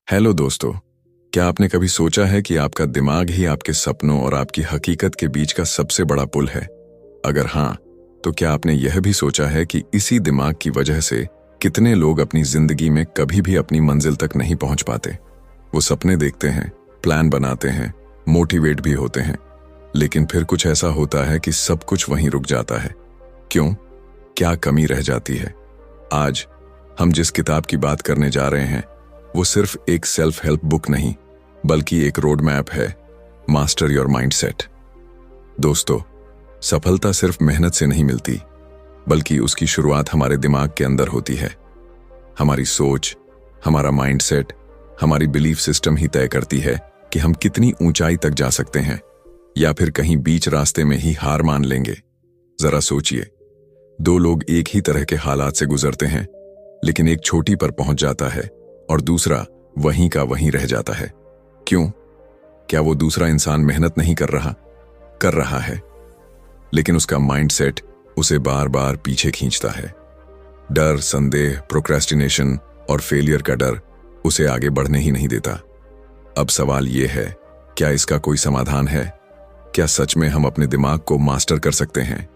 Hello दोस्तों, क्या आपने कभी सोचा है कि आपका दिमाग ही आपके सपनों और आपकी हकीकत के बीच का सबसे बड़ा पुल है? अगर हाँ, तो क्या आपने यह भी सोचा है कि इसी दिमाग की वजह से कितने लोग अपनी जिंदगी में कभी भी अपनी मंजिल तक नहीं पहुंच पाते? वो सपने देखते हैं, प्लान बनाते हैं, मोटिवेट भी होते हैं, लेकिन फिर कुछ ऐसा होता है कि सब कुछ वहीं रुक जाता है। क्यों? क्या कमी रह जाती है? आज हम जिस किताब की बात करने जा रहे हैं वो सिर्फ एक सेल्फ हेल्प बुक नहीं, बल्कि एक रोड मैप है, मास्टर योर माइंडसेट। दोस्तों, सफलता सिर्फ मेहनत से नहीं मिलती, बल्कि उसकी शुरुआत हमारे दिमाग के अंदर होती है। हमारी सोच, हमारा माइंडसेट, हमारी बिलीफ सिस्टम ही तय करती है कि हम कितनी ऊंचाई तक जा सकते हैं या फिर कहीं बीच रास्ते में ही हार मान लेंगे। जरा सोचिए, दो लोग एक ही तरह के हालात से गुजरते हैं, लेकिन एक चोटी पर पहुंच जाता है और दूसरा वहीं का वहीं रह जाता है। क्यों? क्या वो दूसरा इंसान मेहनत नहीं कर रहा है, लेकिन उसका माइंडसेट उसे बार बार पीछे खींचता है। डर, संदेह, प्रोक्रेस्टिनेशन और फेलियर का डर उसे आगे बढ़ने ही नहीं देता। अब सवाल यह है, क्या इसका कोई समाधान है? क्या सच में हम अपने दिमाग को मास्टर कर सकते हैं?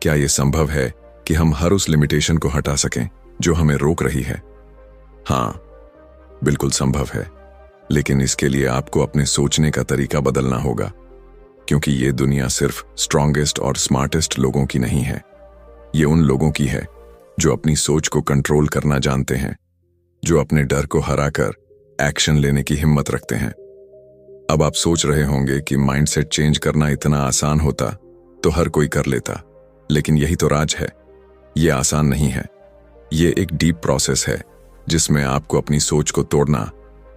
क्या यह संभव है कि हम हर उस लिमिटेशन को हटा सकें जो हमें रोक रही है? हाँ, बिल्कुल संभव है, लेकिन इसके लिए आपको अपने सोचने का तरीका बदलना होगा, क्योंकि ये दुनिया सिर्फ स्ट्रॉन्गेस्ट और स्मार्टेस्ट लोगों की नहीं है। ये उन लोगों की है जो अपनी सोच को कंट्रोल करना जानते हैं, जो अपने डर को हराकर एक्शन लेने की हिम्मत रखते हैं। अब आप सोच रहे होंगे कि माइंडसेट चेंज करना इतना आसान होता तो हर कोई कर लेता, लेकिन यही तो राज है। ये आसान नहीं है। ये एक डीप प्रोसेस है जिसमें आपको अपनी सोच को तोड़ना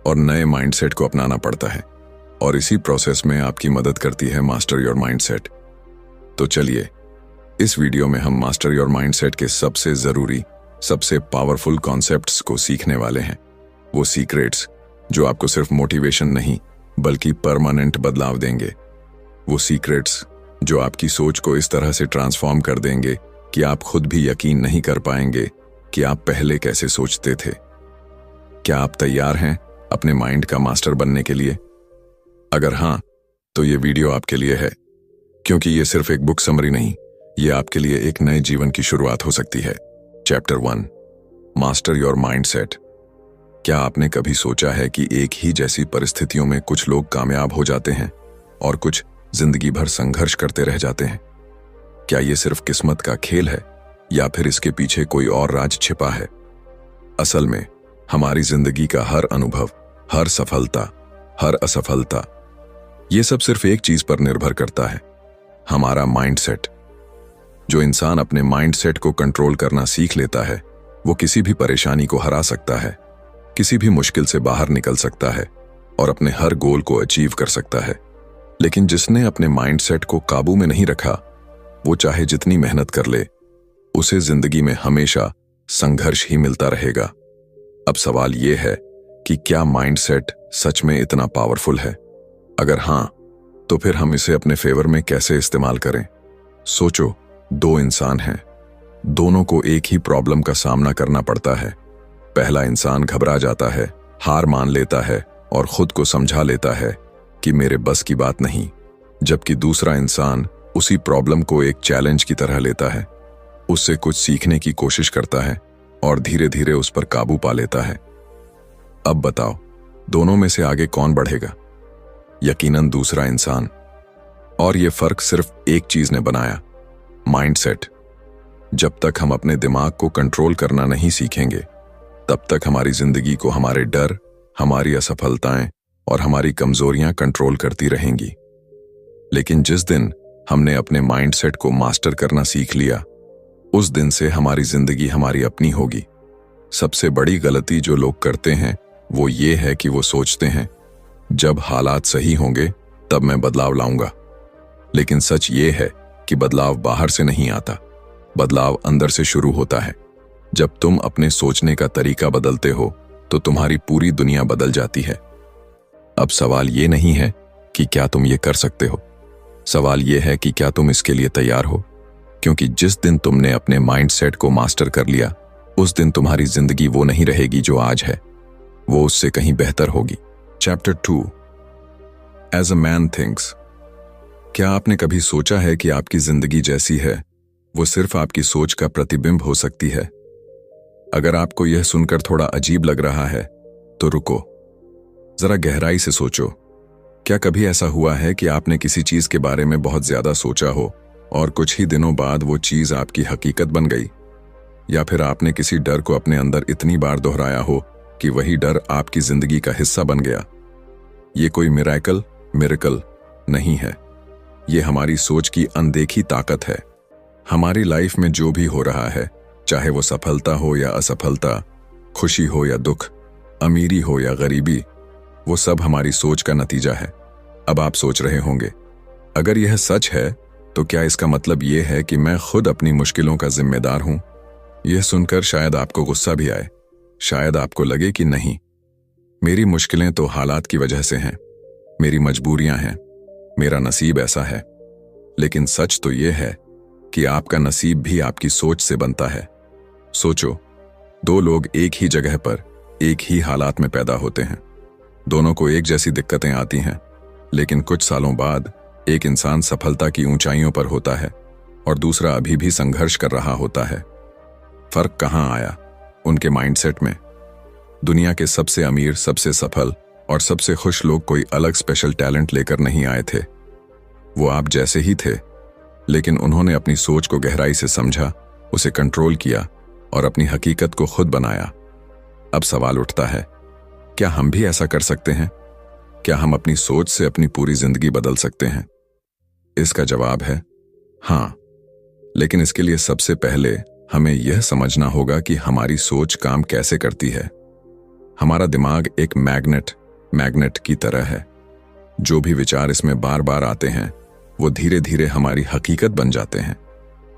और नए माइंडसेट को अपनाना पड़ता है, और इसी प्रोसेस में आपकी मदद करती है मास्टर योर माइंडसेट। तो चलिए, इस वीडियो में हम मास्टर योर माइंडसेट के सबसे जरूरी, सबसे पावरफुल कॉन्सेप्ट्स को सीखने वाले हैं। वो सीक्रेट्स जो आपको सिर्फ मोटिवेशन नहीं बल्कि परमानेंट बदलाव देंगे। वो सीक्रेट्स जो आपकी सोच को इस तरह से ट्रांसफॉर्म कर देंगे कि आप खुद भी यकीन नहीं कर पाएंगे कि आप पहले कैसे सोचते थे। क्या आप तैयार हैं अपने माइंड का मास्टर बनने के लिए? अगर हां, तो ये वीडियो आपके लिए है, क्योंकि ये सिर्फ एक बुक समरी नहीं, ये आपके लिए एक नए जीवन की शुरुआत हो सकती है। Chapter 1, master your mindset. क्या आपने कभी सोचा है कि एक ही जैसी परिस्थितियों में कुछ लोग कामयाब हो जाते हैं और कुछ जिंदगी भर संघर्ष करते रह जाते हैं? क्या ये सिर्फ किस्मत का खेल है या फिर इसके पीछे कोई और राज छिपा है? असल में हमारी जिंदगी का हर अनुभव, हर सफलता, हर असफलता, ये सब सिर्फ एक चीज पर निर्भर करता है, हमारा माइंडसेट। जो इंसान अपने माइंडसेट को कंट्रोल करना सीख लेता है, वो किसी भी परेशानी को हरा सकता है, किसी भी मुश्किल से बाहर निकल सकता है और अपने हर गोल को अचीव कर सकता है। लेकिन जिसने अपने माइंडसेट को काबू में नहीं रखा, वो चाहे जितनी मेहनत कर ले, उसे जिंदगी में हमेशा संघर्ष ही मिलता रहेगा। अब सवाल यह है कि क्या माइंडसेट सच में इतना पावरफुल है? अगर हां, तो फिर हम इसे अपने फेवर में कैसे इस्तेमाल करें? सोचो, दो इंसान हैं, दोनों को एक ही प्रॉब्लम का सामना करना पड़ता है। पहला इंसान घबरा जाता है, हार मान लेता है और खुद को समझा लेता है कि मेरे बस की बात नहीं, जबकि दूसरा इंसान उसी प्रॉब्लम को एक चैलेंज की तरह लेता है, उससे कुछ सीखने की कोशिश करता है और धीरे धीरे उस पर काबू पा लेता है। अब बताओ, दोनों में से आगे कौन बढ़ेगा? यकीनन दूसरा इंसान। और यह फर्क सिर्फ एक चीज ने बनाया, माइंडसेट। जब तक हम अपने दिमाग को कंट्रोल करना नहीं सीखेंगे, तब तक हमारी जिंदगी को हमारे डर, हमारी असफलताएं और हमारी कमजोरियां कंट्रोल करती रहेंगी। लेकिन जिस दिन हमने अपने माइंडसेट को मास्टर करना सीख लिया, उस दिन से हमारी जिंदगी हमारी अपनी होगी। सबसे बड़ी गलती जो लोग करते हैं वो ये है कि वो सोचते हैं, जब हालात सही होंगे तब मैं बदलाव लाऊंगा। लेकिन सच ये है कि बदलाव बाहर से नहीं आता, बदलाव अंदर से शुरू होता है। जब तुम अपने सोचने का तरीका बदलते हो तो तुम्हारी पूरी दुनिया बदल जाती है। अब सवाल ये नहीं है कि क्या तुम ये कर सकते हो, सवाल ये है कि क्या तुम इसके लिए तैयार हो। क्योंकि जिस दिन तुमने अपने माइंडसेट को मास्टर कर लिया, उस दिन तुम्हारी जिंदगी वो नहीं रहेगी जो आज है। वो उससे कहीं बेहतर होगी। Chapter 2 as a man thinks. क्या आपने कभी सोचा है कि आपकी जिंदगी जैसी है वो सिर्फ आपकी सोच का प्रतिबिंब हो सकती है? अगर आपको यह सुनकर थोड़ा अजीब लग रहा है तो रुको, जरा गहराई से सोचो। क्या कभी ऐसा हुआ है कि आपने किसी चीज के बारे में बहुत ज्यादा सोचा हो और कुछ ही दिनों बाद वो चीज आपकी हकीकत बन गई? या फिर आपने किसी डर को अपने अंदर इतनी बार दोहराया हो कि वही डर आपकी जिंदगी का हिस्सा बन गया? ये कोई मिरेकल नहीं है, ये हमारी सोच की अनदेखी ताकत है। हमारी लाइफ में जो भी हो रहा है, चाहे वो सफलता हो या असफलता, खुशी हो या दुख, अमीरी हो या गरीबी, वो सब हमारी सोच का नतीजा है। अब आप सोच रहे होंगे, अगर यह सच है तो क्या इसका मतलब यह है कि मैं खुद अपनी मुश्किलों का जिम्मेदार हूं? यह सुनकर शायद आपको गुस्सा भी आए, शायद आपको लगे कि नहीं, मेरी मुश्किलें तो हालात की वजह से हैं, मेरी मजबूरियां हैं, मेरा नसीब ऐसा है। लेकिन सच तो यह है कि आपका नसीब भी आपकी सोच से बनता है। सोचो, दो लोग एक ही जगह पर एक ही हालात में पैदा होते हैं, दोनों को एक जैसी दिक्कतें आती हैं, लेकिन कुछ सालों बाद एक इंसान सफलता की ऊंचाइयों पर होता है और दूसरा अभी भी संघर्ष कर रहा होता है। फर्क कहां आया? उनके माइंडसेट में। दुनिया के सबसे अमीर, सबसे सफल और सबसे खुश लोग कोई अलग स्पेशल टैलेंट लेकर नहीं आए थे। वो आप जैसे ही थे, लेकिन उन्होंने अपनी सोच को गहराई से समझा, उसे कंट्रोल किया और अपनी हकीकत को खुद बनाया। अब सवाल उठता है, क्या हम भी ऐसा कर सकते हैं? क्या हम अपनी सोच से अपनी पूरी जिंदगी बदल सकते हैं? इसका जवाब है हाँ, लेकिन इसके लिए सबसे पहले हमें यह समझना होगा कि हमारी सोच काम कैसे करती है। हमारा दिमाग एक मैग्नेट की तरह है। जो भी विचार इसमें बार बार आते हैं वो धीरे धीरे हमारी हकीकत बन जाते हैं।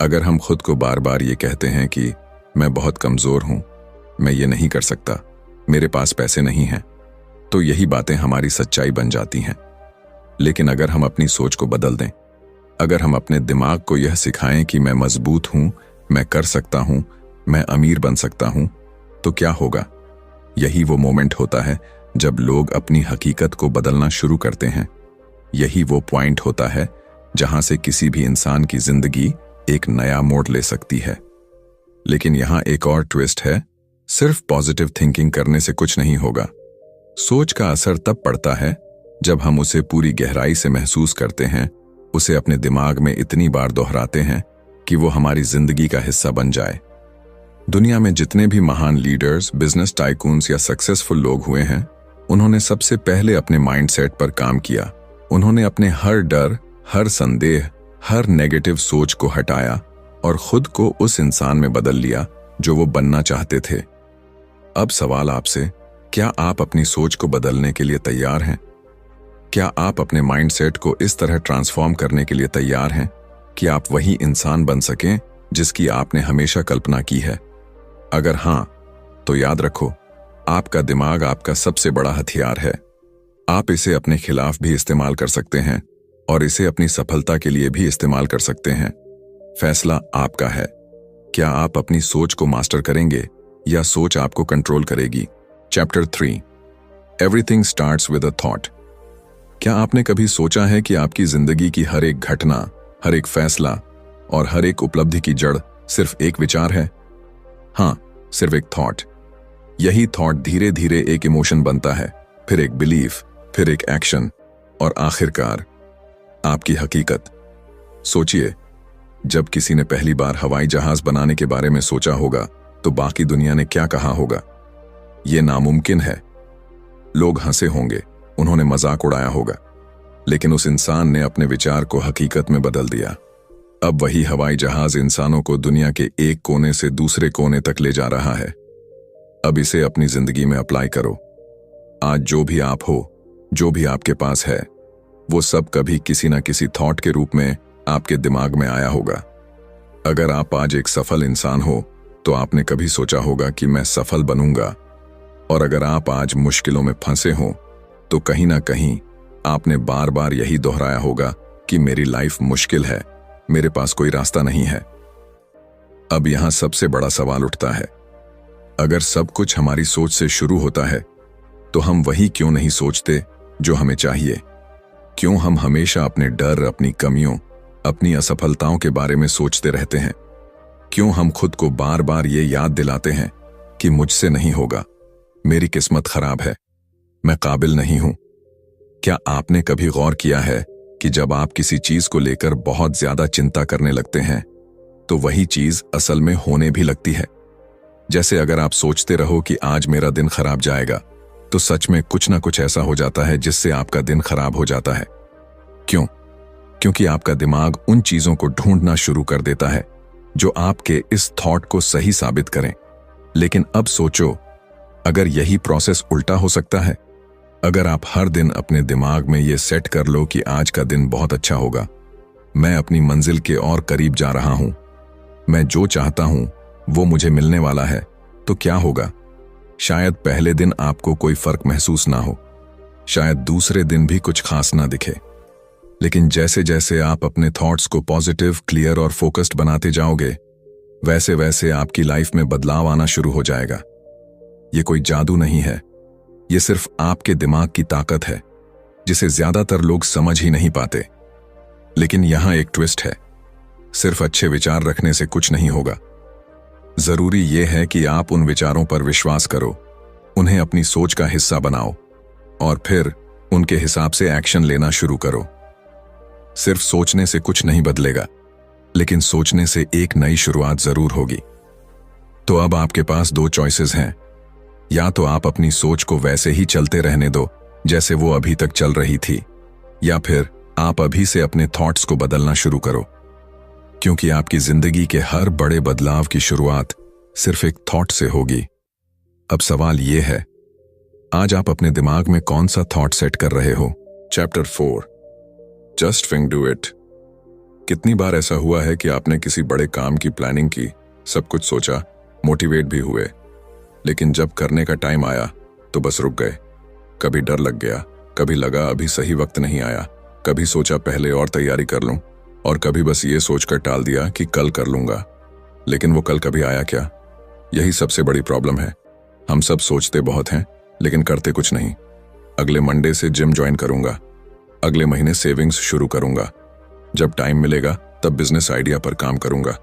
अगर हम खुद को बार बार ये कहते हैं कि मैं बहुत कमजोर हूं, मैं ये नहीं कर सकता, मेरे पास पैसे नहीं हैं, तो यही बातें हमारी सच्चाई बन जाती हैं। लेकिन अगर हम अपनी सोच को बदल दें, अगर हम अपने दिमाग को यह सिखाएं कि मैं मजबूत हूं, मैं कर सकता हूं, मैं अमीर बन सकता हूं, तो क्या होगा? यही वो मोमेंट होता है जब लोग अपनी हकीकत को बदलना शुरू करते हैं। यही वो पॉइंट होता है जहां से किसी भी इंसान की जिंदगी एक नया मोड़ ले सकती है। लेकिन यहां एक और ट्विस्ट है, सिर्फ पॉजिटिव थिंकिंग करने से कुछ नहीं होगा। सोच का असर तब पड़ता है जब हम उसे पूरी गहराई से महसूस करते हैं, उसे अपने दिमाग में इतनी बार दोहराते हैं कि वो हमारी जिंदगी का हिस्सा बन जाए। दुनिया में जितने भी महान लीडर्स, बिजनेस टाइकून्स या सक्सेसफुल लोग हुए हैं, उन्होंने सबसे पहले अपने माइंडसेट पर काम किया। उन्होंने अपने हर डर, हर संदेह, हर नेगेटिव सोच को हटाया और खुद को उस इंसान में बदल लिया जो वो बनना चाहते थे। अब सवाल आपसे, क्या आप अपनी सोच को बदलने के लिए तैयार हैं? क्या आप अपने माइंडसेट को इस तरह ट्रांसफॉर्म करने के लिए तैयार हैं कि आप वही इंसान बन सकें जिसकी आपने हमेशा कल्पना की है? अगर हां, तो याद रखो, आपका दिमाग आपका सबसे बड़ा हथियार है। आप इसे अपने खिलाफ भी इस्तेमाल कर सकते हैं और इसे अपनी सफलता के लिए भी इस्तेमाल कर सकते हैं। फैसला आपका है। क्या आप अपनी सोच को मास्टर करेंगे या सोच आपको कंट्रोल करेगी? Chapter 3 everything starts with a thought. क्या आपने कभी सोचा है कि आपकी जिंदगी की हर एक घटना, हर एक फैसला और हर एक उपलब्धि की जड़ सिर्फ एक विचार है? हाँ, सिर्फ एक थॉट। यही थॉट धीरे धीरे एक इमोशन बनता है, फिर एक बिलीफ, फिर एक एक्शन और आखिरकार आपकी हकीकत। सोचिए, जब किसी ने पहली बार हवाई जहाज बनाने के बारे में सोचा होगा तो बाकी दुनिया ने क्या कहा होगा? यह नामुमकिन है। लोग हंसे होंगे, उन्होंने मजाक उड़ाया होगा, लेकिन उस इंसान ने अपने विचार को हकीकत में बदल दिया। अब वही हवाई जहाज इंसानों को दुनिया के एक कोने से दूसरे कोने तक ले जा रहा है। अब इसे अपनी जिंदगी में अप्लाई करो। आज जो भी आप हो, जो भी आपके पास है, वो सब कभी किसी ना किसी थॉट के रूप में आपके दिमाग में आया होगा। अगर आप आज एक सफल इंसान हो तो आपने कभी सोचा होगा कि मैं सफल बनूंगा, और अगर आप आज मुश्किलों में फंसे हो तो कहीं ना कहीं आपने बार बार यही दोहराया होगा कि मेरी लाइफ मुश्किल है, मेरे पास कोई रास्ता नहीं है। अब यहां सबसे बड़ा सवाल उठता है, अगर सब कुछ हमारी सोच से शुरू होता है तो हम वही क्यों नहीं सोचते जो हमें चाहिए? क्यों हम हमेशा अपने डर, अपनी कमियों, अपनी असफलताओं के बारे में सोचते रहते हैं? क्यों हम खुद को बार बार ये याद दिलाते हैं कि मुझसे नहीं होगा, मेरी किस्मत खराब है, मैं काबिल नहीं हूं? क्या आपने कभी गौर किया है कि जब आप किसी चीज को लेकर बहुत ज्यादा चिंता करने लगते हैं तो वही चीज असल में होने भी लगती है? जैसे अगर आप सोचते रहो कि आज मेरा दिन खराब जाएगा, तो सच में कुछ ना कुछ ऐसा हो जाता है जिससे आपका दिन खराब हो जाता है। क्यों? क्योंकि आपका दिमाग उन चीजों को ढूंढना शुरू कर देता है जो आपके इस थॉट को सही साबित करें। लेकिन अब सोचो, अगर यही प्रोसेस उल्टा हो सकता है? अगर आप हर दिन अपने दिमाग में ये सेट कर लो कि आज का दिन बहुत अच्छा होगा, मैं अपनी मंजिल के और करीब जा रहा हूं, मैं जो चाहता हूं वो मुझे मिलने वाला है, तो क्या होगा? शायद पहले दिन आपको कोई फर्क महसूस ना हो, शायद दूसरे दिन भी कुछ खास ना दिखे, लेकिन जैसे जैसे आप अपने थॉट्स को पॉजिटिव, क्लियर और फोकस्ड बनाते जाओगे, वैसे वैसे आपकी लाइफ में बदलाव आना शुरू हो जाएगा। ये कोई जादू नहीं है, ये सिर्फ आपके दिमाग की ताकत है, जिसे ज्यादातर लोग समझ ही नहीं पाते। लेकिन यहां एक ट्विस्ट है, सिर्फ अच्छे विचार रखने से कुछ नहीं होगा। जरूरी यह है कि आप उन विचारों पर विश्वास करो, उन्हें अपनी सोच का हिस्सा बनाओ और फिर उनके हिसाब से एक्शन लेना शुरू करो। सिर्फ सोचने से कुछ नहीं बदलेगा, लेकिन सोचने से एक नई शुरुआत जरूर होगी। तो अब आपके पास दो चॉइसेस हैं, या तो आप अपनी सोच को वैसे ही चलते रहने दो जैसे वो अभी तक चल रही थी, या फिर आप अभी से अपने थॉट्स को बदलना शुरू करो, क्योंकि आपकी जिंदगी के हर बड़े बदलाव की शुरुआत सिर्फ एक थॉट से होगी। अब सवाल यह है, आज आप अपने दिमाग में कौन सा थॉट सेट कर रहे हो? Chapter 4, just think do it. कितनी बार ऐसा हुआ है कि आपने किसी बड़े काम की प्लानिंग की, सब कुछ सोचा, मोटिवेट भी हुए, लेकिन जब करने का टाइम आया तो बस रुक गए। कभी डर लग गया, कभी लगा अभी सही वक्त नहीं आया, कभी सोचा पहले और तैयारी कर लूं, और कभी बस ये सोचकर टाल दिया कि कल कर लूंगा। लेकिन वो कल कभी आया क्या? यही सबसे बड़ी प्रॉब्लम है। हम सब सोचते बहुत हैं लेकिन करते कुछ नहीं। अगले मंडे से जिम ज्वाइन करूंगा, अगले महीने सेविंग्स शुरू करूंगा, जब टाइम मिलेगा तब बिजनेस आइडिया पर काम करूंगा।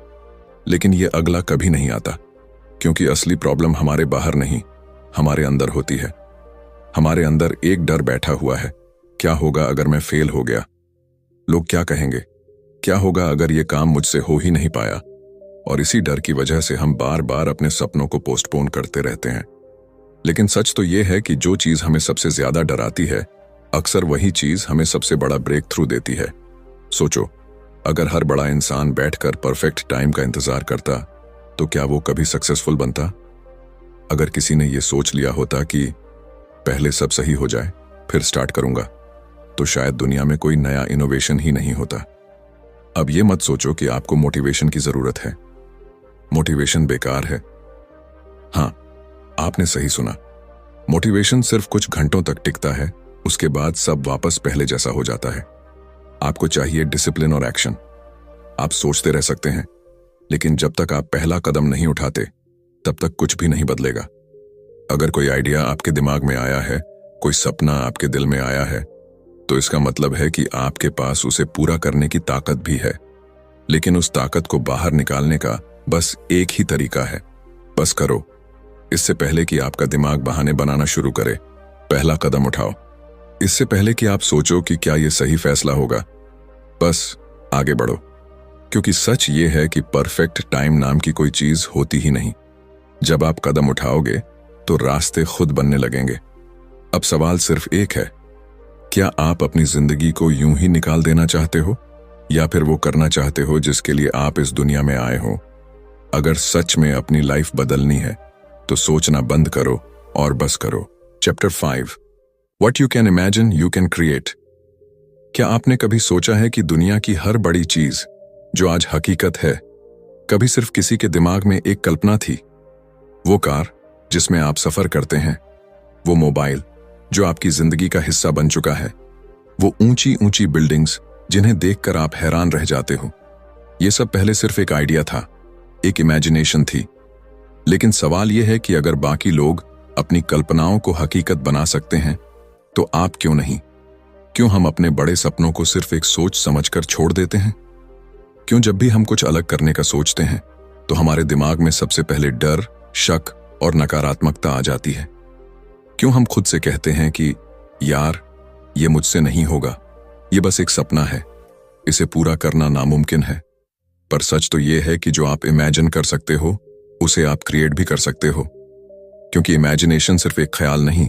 लेकिन ये अगला कभी नहीं आता, क्योंकि असली प्रॉब्लम हमारे बाहर नहीं, हमारे अंदर होती है। हमारे अंदर एक डर बैठा हुआ है, क्या होगा अगर मैं फेल हो गया? लोग क्या कहेंगे? क्या होगा अगर ये काम मुझसे हो ही नहीं पाया? और इसी डर की वजह से हम बार बार अपने सपनों को पोस्टपोन करते रहते हैं। लेकिन सच तो ये है कि जो चीज हमें सबसे ज्यादा डराती है, अक्सर वही चीज हमें सबसे बड़ा ब्रेक थ्रू देती है। सोचो, अगर हर बड़ा इंसान बैठकर परफेक्ट टाइम का इंतजार करता, तो क्या वो कभी सक्सेसफुल बनता? अगर किसी ने ये सोच लिया होता कि पहले सब सही हो जाए फिर स्टार्ट करूंगा, तो शायद दुनिया में कोई नया इनोवेशन ही नहीं होता। अब ये मत सोचो कि आपको मोटिवेशन की जरूरत है। मोटिवेशन बेकार है। हां, आपने सही सुना। मोटिवेशन सिर्फ कुछ घंटों तक टिकता है, उसके बाद सब वापस पहले जैसा हो जाता है। आपको चाहिए डिसिप्लिन और एक्शन। आप सोचते रह सकते हैं, लेकिन जब तक आप पहला कदम नहीं उठाते, तब तक कुछ भी नहीं बदलेगा। अगर कोई आइडिया आपके दिमाग में आया है, कोई सपना आपके दिल में आया है, तो इसका मतलब है कि आपके पास उसे पूरा करने की ताकत भी है। लेकिन उस ताकत को बाहर निकालने का बस एक ही तरीका है, बस करो। इससे पहले कि आपका दिमाग बहाने बनाना शुरू करे, पहला कदम उठाओ। इससे पहले कि आप सोचो कि क्या यह सही फैसला होगा, बस आगे बढ़ो। क्योंकि सच ये है कि परफेक्ट टाइम नाम की कोई चीज होती ही नहीं। जब आप कदम उठाओगे तो रास्ते खुद बनने लगेंगे। अब सवाल सिर्फ एक है, क्या आप अपनी जिंदगी को यूं ही निकाल देना चाहते हो, या फिर वो करना चाहते हो जिसके लिए आप इस दुनिया में आए हो? अगर सच में अपनी लाइफ बदलनी है, तो सोचना बंद करो और बस करो। Chapter 5, what you can imagine you can create. क्या आपने कभी सोचा है कि दुनिया की हर बड़ी चीज जो आज हकीकत है, कभी सिर्फ किसी के दिमाग में एक कल्पना थी? वो कार जिसमें आप सफर करते हैं, वो मोबाइल जो आपकी जिंदगी का हिस्सा बन चुका है, वो ऊंची ऊंची बिल्डिंग्स जिन्हें देखकर आप हैरान रह जाते हो, ये सब पहले सिर्फ एक आइडिया था, एक इमेजिनेशन थी। लेकिन सवाल यह है कि अगर बाकी लोग अपनी कल्पनाओं को हकीकत बना सकते हैं, तो आप क्यों नहीं? क्यों हम अपने बड़े सपनों को सिर्फ एक सोच समझकर छोड़ देते हैं? क्यों जब भी हम कुछ अलग करने का सोचते हैं तो हमारे दिमाग में सबसे पहले डर, शक और नकारात्मकता आ जाती है? क्यों हम खुद से कहते हैं कि यार, ये मुझसे नहीं होगा, ये बस एक सपना है, इसे पूरा करना नामुमकिन है? पर सच तो ये है कि जो आप इमेजिन कर सकते हो उसे आप क्रिएट भी कर सकते हो, क्योंकि इमेजिनेशन सिर्फ एक ख्याल नहीं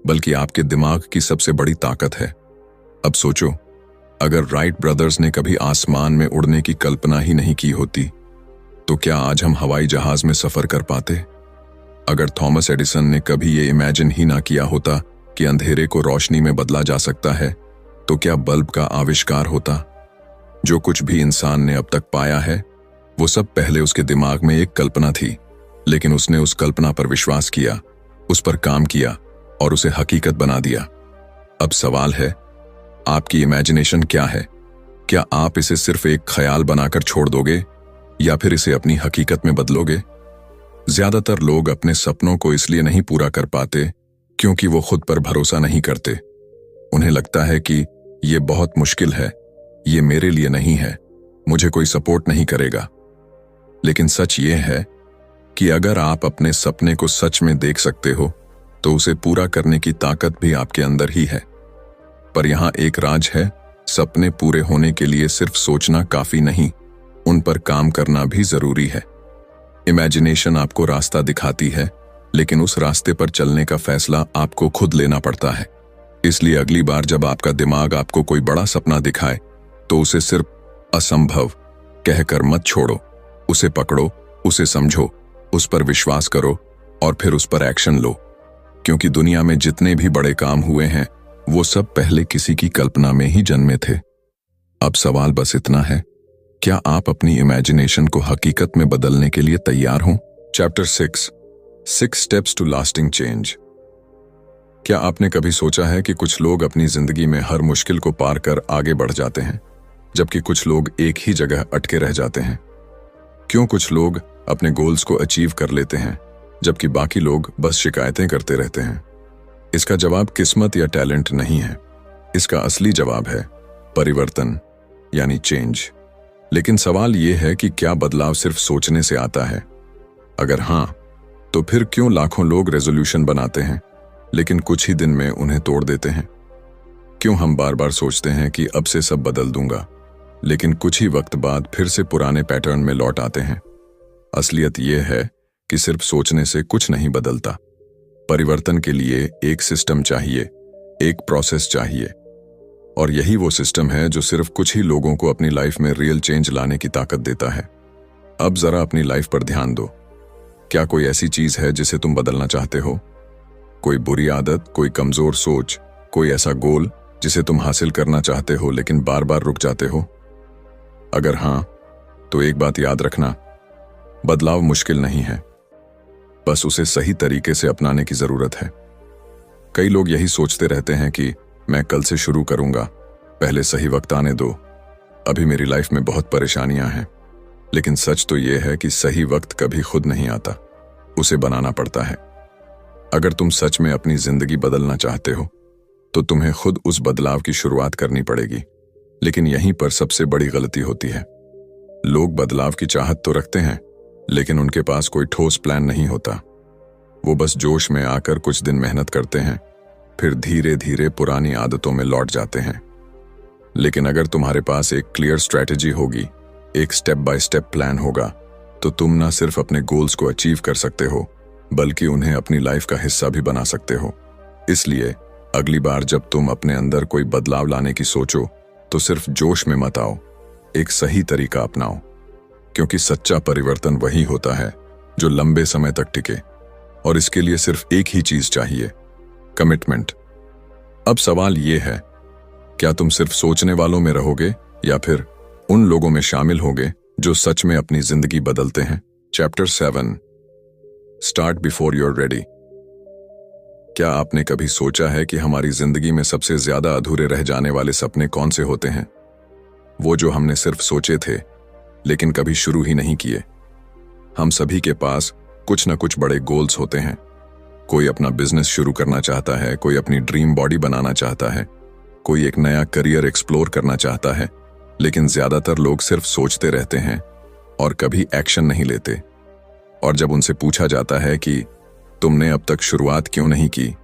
बल्कि आपके दिमाग की सबसे बड़ी ताकत है। अब सोचो, अगर राइट ब्रदर्स ने कभी आसमान में उड़ने की कल्पना ही नहीं की होती तो क्या आज हम हवाई जहाज में सफर कर पाते? अगर थॉमस एडिसन ने कभी ये इमेजिन ही ना किया होता कि अंधेरे को रोशनी में बदला जा सकता है, तो क्या बल्ब का आविष्कार होता? जो कुछ भी इंसान ने अब तक पाया है वो सब पहले उसके दिमाग में एक कल्पना थी, लेकिन उसने उस कल्पना पर विश्वास किया, उस पर काम किया और उसे हकीकत बना दिया। अब सवाल है, आपकी इमेजिनेशन क्या है? क्या आप इसे सिर्फ एक ख्याल बनाकर छोड़ दोगे या फिर इसे अपनी हकीकत में बदलोगे? ज्यादातर लोग अपने सपनों को इसलिए नहीं पूरा कर पाते क्योंकि वो खुद पर भरोसा नहीं करते। उन्हें लगता है कि ये बहुत मुश्किल है, ये मेरे लिए नहीं है, मुझे कोई सपोर्ट नहीं करेगा। लेकिन सच ये है कि अगर आप अपने सपने को सच में देख सकते हो तो उसे पूरा करने की ताकत भी आपके अंदर ही है। पर यहां एक राज है, सपने पूरे होने के लिए सिर्फ सोचना काफी नहीं, उन पर काम करना भी जरूरी है। इमेजिनेशन आपको रास्ता दिखाती है, लेकिन उस रास्ते पर चलने का फैसला आपको खुद लेना पड़ता है। इसलिए अगली बार जब आपका दिमाग आपको कोई बड़ा सपना दिखाए तो उसे सिर्फ असंभव कहकर मत छोड़ो, उसे पकड़ो, उसे समझो, उस पर विश्वास करो और फिर उस पर एक्शन लो। क्योंकि दुनिया में जितने भी बड़े काम हुए हैं वो सब पहले किसी की कल्पना में ही जन्मे थे। अब सवाल बस इतना है, क्या आप अपनी इमेजिनेशन को हकीकत में बदलने के लिए तैयार हो? Chapter 6 steps to lasting change. क्या आपने कभी सोचा है कि कुछ लोग अपनी जिंदगी में हर मुश्किल को पार कर आगे बढ़ जाते हैं, जबकि कुछ लोग एक ही जगह अटके रह जाते हैं? क्यों कुछ लोग अपने गोल्स को अचीव कर लेते हैं जबकि बाकी लोग बस शिकायतें करते रहते हैं? इसका जवाब किस्मत या टैलेंट नहीं है, इसका असली जवाब है परिवर्तन, यानी चेंज। लेकिन सवाल यह है कि क्या बदलाव सिर्फ सोचने से आता है? अगर हां, तो फिर क्यों लाखों लोग रेजोल्यूशन बनाते हैं लेकिन कुछ ही दिन में उन्हें तोड़ देते हैं? क्यों हम बार बार सोचते हैं कि अब से सब बदल दूंगा, लेकिन कुछ ही वक्त बाद फिर से पुराने पैटर्न में लौट आते हैं? असलियत यह है कि सिर्फ सोचने से कुछ नहीं बदलता। परिवर्तन के लिए एक सिस्टम चाहिए, एक प्रोसेस चाहिए, और यही वो सिस्टम है जो सिर्फ कुछ ही लोगों को अपनी लाइफ में रियल चेंज लाने की ताकत देता है। अब जरा अपनी लाइफ पर ध्यान दो। क्या कोई ऐसी चीज है जिसे तुम बदलना चाहते हो? कोई बुरी आदत, कोई कमजोर सोच, कोई ऐसा गोल जिसे तुम हासिल करना चाहते हो लेकिन बार बार रुक जाते हो? अगर हां, तो एक बात याद रखना, बदलाव मुश्किल नहीं है, बस उसे सही तरीके से अपनाने की जरूरत है। कई लोग यही सोचते रहते हैं कि मैं कल से शुरू करूंगा, पहले सही वक्त आने दो, अभी मेरी लाइफ में बहुत परेशानियां हैं। लेकिन सच तो यह है कि सही वक्त कभी खुद नहीं आता, उसे बनाना पड़ता है। अगर तुम सच में अपनी जिंदगी बदलना चाहते हो तो तुम्हें खुद उस बदलाव की शुरुआत करनी पड़ेगी। लेकिन यहीं पर सबसे बड़ी गलती होती है। लोग बदलाव की चाहत तो रखते हैं, लेकिन उनके पास कोई ठोस प्लान नहीं होता। वो बस जोश में आकर कुछ दिन मेहनत करते हैं, फिर धीरे धीरे पुरानी आदतों में लौट जाते हैं। लेकिन अगर तुम्हारे पास एक क्लियर स्ट्रैटेजी होगी, एक स्टेप बाय स्टेप प्लान होगा, तो तुम ना सिर्फ अपने गोल्स को अचीव कर सकते हो बल्कि उन्हें अपनी लाइफ का हिस्सा भी बना सकते हो। इसलिए अगली बार जब तुम अपने अंदर कोई बदलाव लाने की सोचो तो सिर्फ जोश में मत आओ, एक सही तरीका अपनाओ, क्योंकि सच्चा परिवर्तन वही होता है जो लंबे समय तक टिके, और इसके लिए सिर्फ एक ही चीज चाहिए, कमिटमेंट। अब सवाल यह है, क्या तुम सिर्फ सोचने वालों में रहोगे या फिर उन लोगों में शामिल होगे जो सच में अपनी जिंदगी बदलते हैं? Chapter 7 start before you are ready. क्या आपने कभी सोचा है कि हमारी जिंदगी में सबसे ज्यादा अधूरे रह जाने वाले सपने कौन से होते हैं? वो जो हमने सिर्फ सोचे थे लेकिन कभी शुरू ही नहीं किए। हम सभी के पास कुछ न कुछ बड़े गोल्स होते हैं, कोई अपना बिजनेस शुरू करना चाहता है, कोई अपनी ड्रीम बॉडी बनाना चाहता है, कोई एक नया करियर एक्सप्लोर करना चाहता है, लेकिन ज्यादातर लोग सिर्फ सोचते रहते हैं और कभी एक्शन नहीं लेते। और जब उनसे पूछा जाता है कि तुमने अब तक शुरुआत क्यों नहीं की,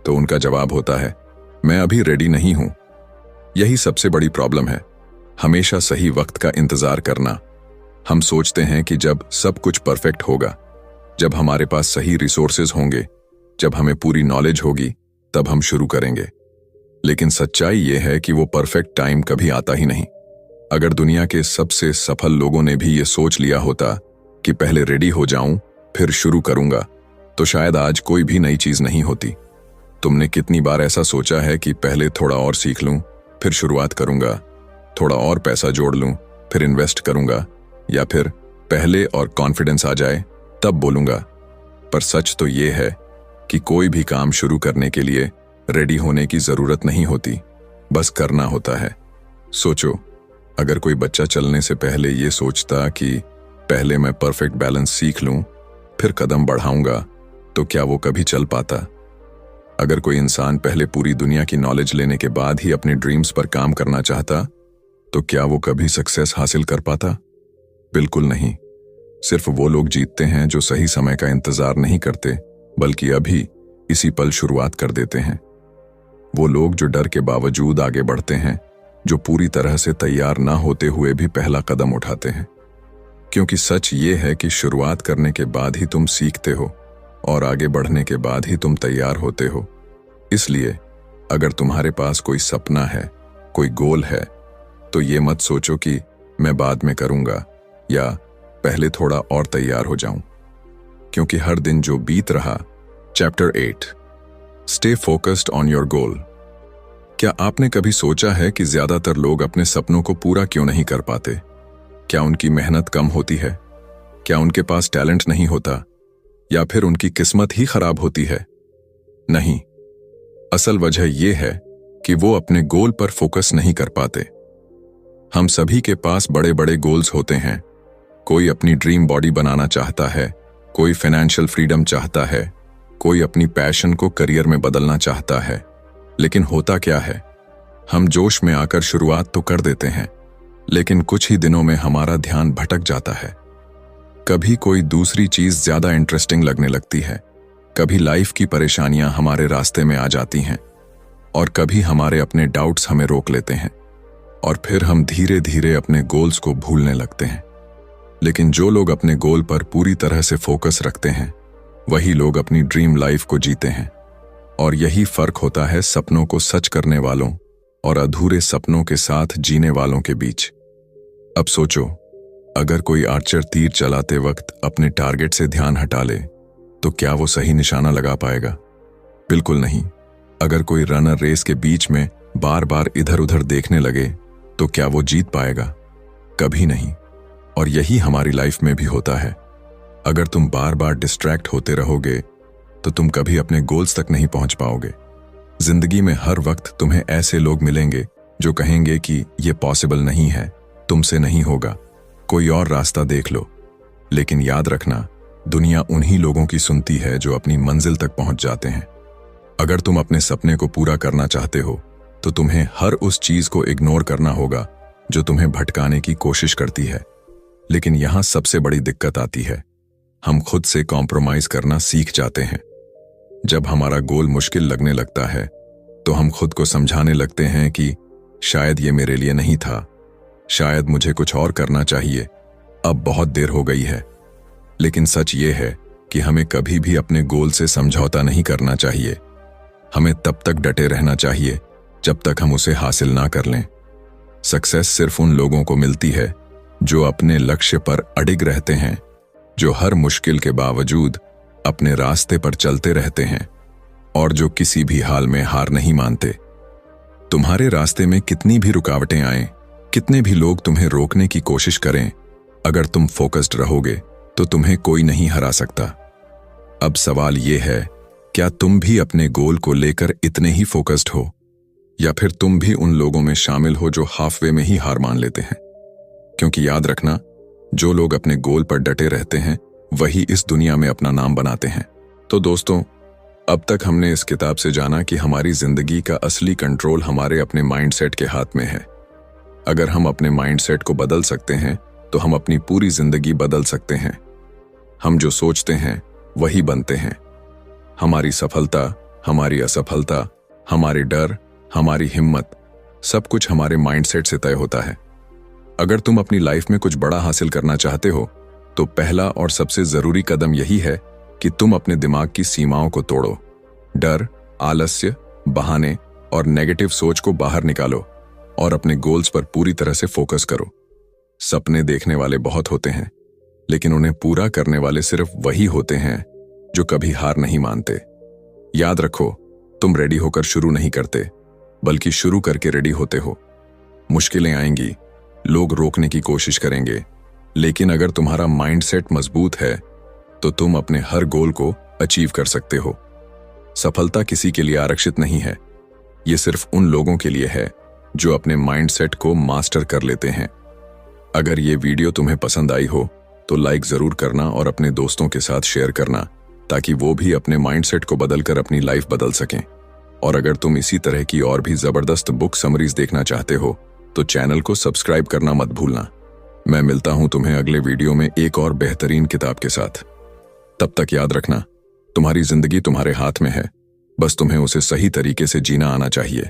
तो उनका जवाब होता है, मैं अभी रेडी नहीं हूं। यही सबसे बड़ी प्रॉब्लम है, हमेशा सही वक्त का इंतजार करना। हम सोचते हैं कि जब सब कुछ परफेक्ट होगा, जब हमारे पास सही रिसोर्सेज होंगे, जब हमें पूरी नॉलेज होगी, तब हम शुरू करेंगे। लेकिन सच्चाई यह है कि वो परफेक्ट टाइम कभी आता ही नहीं। अगर दुनिया के सबसे सफल लोगों ने भी ये सोच लिया होता कि पहले रेडी हो जाऊं फिर शुरू करूंगा, तो शायद आज कोई भी नई चीज नहीं होती। तुमने कितनी बार ऐसा सोचा है कि पहले थोड़ा और सीख लूं फिर शुरुआत करूंगा, थोड़ा और पैसा जोड़ लूं फिर इन्वेस्ट करूंगा, या फिर पहले और कॉन्फिडेंस आ जाए तब बोलूंगा। पर सच तो ये है कि कोई भी काम शुरू करने के लिए रेडी होने की जरूरत नहीं होती, बस करना होता है। सोचो, अगर कोई बच्चा चलने से पहले ये सोचता कि पहले मैं परफेक्ट बैलेंस सीख लूं फिर कदम बढ़ाऊंगा, तो क्या वो कभी चल पाता? अगर कोई इंसान पहले पूरी दुनिया की नॉलेज लेने के बाद ही अपने ड्रीम्स पर काम करना चाहता, तो क्या वो कभी सक्सेस हासिल कर पाता? बिल्कुल नहीं। सिर्फ वो लोग जीतते हैं जो सही समय का इंतजार नहीं करते, बल्कि अभी इसी पल शुरुआत कर देते हैं। वो लोग जो डर के बावजूद आगे बढ़ते हैं, जो पूरी तरह से तैयार ना होते हुए भी पहला कदम उठाते हैं। क्योंकि सच ये है कि शुरुआत करने के बाद ही तुम सीखते हो और आगे बढ़ने के बाद ही तुम तैयार होते हो। इसलिए अगर तुम्हारे पास कोई सपना है, कोई गोल है, तो ये मत सोचो कि मैं बाद में करूंगा या पहले थोड़ा और तैयार हो जाऊं। क्योंकि हर दिन जो बीत रहा। Chapter 8, stay focused on your goal. क्या आपने कभी सोचा है कि ज्यादातर लोग अपने सपनों को पूरा क्यों नहीं कर पाते? क्या उनकी मेहनत कम होती है? क्या उनके पास टैलेंट नहीं होता? या फिर उनकी किस्मत ही खराब होती है? नहीं, असल वजह यह है कि वो अपने गोल पर फोकस नहीं कर पाते। हम सभी के पास बड़े बड़े गोल्स होते हैं। कोई अपनी ड्रीम बॉडी बनाना चाहता है, कोई फाइनेंशियल फ्रीडम चाहता है, कोई अपनी पैशन को करियर में बदलना चाहता है। लेकिन होता क्या है, हम जोश में आकर शुरुआत तो कर देते हैं, लेकिन कुछ ही दिनों में हमारा ध्यान भटक जाता है। कभी कोई दूसरी चीज ज्यादा इंटरेस्टिंग लगने लगती है, कभी लाइफ की परेशानियां हमारे रास्ते में आ जाती हैं, और कभी हमारे अपने डाउट्स हमें रोक लेते हैं, और फिर हम धीरे धीरे अपने गोल्स को भूलने लगते हैं। लेकिन जो लोग अपने गोल पर पूरी तरह से फोकस रखते हैं, वही लोग अपनी ड्रीम लाइफ को जीते हैं। और यही फर्क होता है सपनों को सच करने वालों और अधूरे सपनों के साथ जीने वालों के बीच। अब सोचो, अगर कोई आर्चर तीर चलाते वक्त अपने टारगेट से ध्यान हटा ले, तो क्या वो सही निशाना लगा पाएगा? बिल्कुल नहीं। अगर कोई रनर रेस के बीच में बार बार इधर उधर देखने लगे, तो क्या वो जीत पाएगा? कभी नहीं। और यही हमारी लाइफ में भी होता है। अगर तुम बार बार डिस्ट्रैक्ट होते रहोगे, तो तुम कभी अपने गोल्स तक नहीं पहुंच पाओगे। जिंदगी में हर वक्त तुम्हें ऐसे लोग मिलेंगे जो कहेंगे कि ये पॉसिबल नहीं है, तुमसे नहीं होगा, कोई और रास्ता देख लो। लेकिन याद रखना, दुनिया उन्हीं लोगों की सुनती है जो अपनी मंजिल तक पहुंच जाते हैं। अगर तुम अपने सपने को पूरा करना चाहते हो, तो तुम्हें हर उस चीज को इग्नोर करना होगा जो तुम्हें भटकाने की कोशिश करती है। लेकिन यहां सबसे बड़ी दिक्कत आती है, हम खुद से कॉम्प्रोमाइज करना सीख जाते हैं। जब हमारा गोल मुश्किल लगने लगता है, तो हम खुद को समझाने लगते हैं कि शायद ये मेरे लिए नहीं था, शायद मुझे कुछ और करना चाहिए, अब बहुत देर हो गई है। लेकिन सच ये है कि हमें कभी भी अपने गोल से समझौता नहीं करना चाहिए। हमें तब तक डटे रहना चाहिए जब तक हम उसे हासिल ना कर लें। सक्सेस सिर्फ उन लोगों को मिलती है जो अपने लक्ष्य पर अडिग रहते हैं, जो हर मुश्किल के बावजूद अपने रास्ते पर चलते रहते हैं, और जो किसी भी हाल में हार नहीं मानते। तुम्हारे रास्ते में कितनी भी रुकावटें आएं, कितने भी लोग तुम्हें रोकने की कोशिश करें, अगर तुम फोकस्ड रहोगे तो तुम्हें कोई नहीं हरा सकता। अब सवाल यह है, क्या तुम भी अपने गोल को लेकर इतने ही फोकस्ड हो, या फिर तुम भी उन लोगों में शामिल हो जो हाफवे में ही हार मान लेते हैं? क्योंकि याद रखना, जो लोग अपने गोल पर डटे रहते हैं, वही इस दुनिया में अपना नाम बनाते हैं। तो दोस्तों, अब तक हमने इस किताब से जाना कि हमारी जिंदगी का असली कंट्रोल हमारे अपने माइंडसेट के हाथ में है। अगर हम अपने माइंडसेट को बदल सकते हैं तो हम अपनी पूरी जिंदगी बदल सकते हैं। हम जो सोचते हैं वही बनते हैं। हमारी सफलता, हमारी असफलता, हमारे डर, हमारी हिम्मत, सब कुछ हमारे माइंडसेट से तय होता है। अगर तुम अपनी लाइफ में कुछ बड़ा हासिल करना चाहते हो तो पहला और सबसे जरूरी कदम यही है कि तुम अपने दिमाग की सीमाओं को तोड़ो। डर, आलस्य, बहाने और नेगेटिव सोच को बाहर निकालो और अपने गोल्स पर पूरी तरह से फोकस करो। सपने देखने वाले बहुत होते हैं, लेकिन उन्हें पूरा करने वाले सिर्फ वही होते हैं जो कभी हार नहीं मानते। याद रखो, तुम रेडी होकर शुरू नहीं करते, बल्कि शुरू करके रेडी होते हो। मुश्किलें आएंगी, लोग रोकने की कोशिश करेंगे, लेकिन अगर तुम्हारा माइंडसेट मजबूत है तो तुम अपने हर गोल को अचीव कर सकते हो। सफलता किसी के लिए आरक्षित नहीं है, ये सिर्फ उन लोगों के लिए है जो अपने माइंडसेट को मास्टर कर लेते हैं। अगर ये वीडियो तुम्हें पसंद आई हो तो लाइक जरूर करना और अपने दोस्तों के साथ शेयर करना, ताकि वो भी अपने माइंडसेट को बदलकर अपनी लाइफ बदल सकें। और अगर तुम इसी तरह की और भी जबरदस्त बुक समरीज देखना चाहते हो तो चैनल को सब्सक्राइब करना मत भूलना। मैं मिलता हूं तुम्हें अगले वीडियो में एक और बेहतरीन किताब के साथ। तब तक याद रखना, तुम्हारी जिंदगी तुम्हारे हाथ में है, बस तुम्हें उसे सही तरीके से जीना आना चाहिए।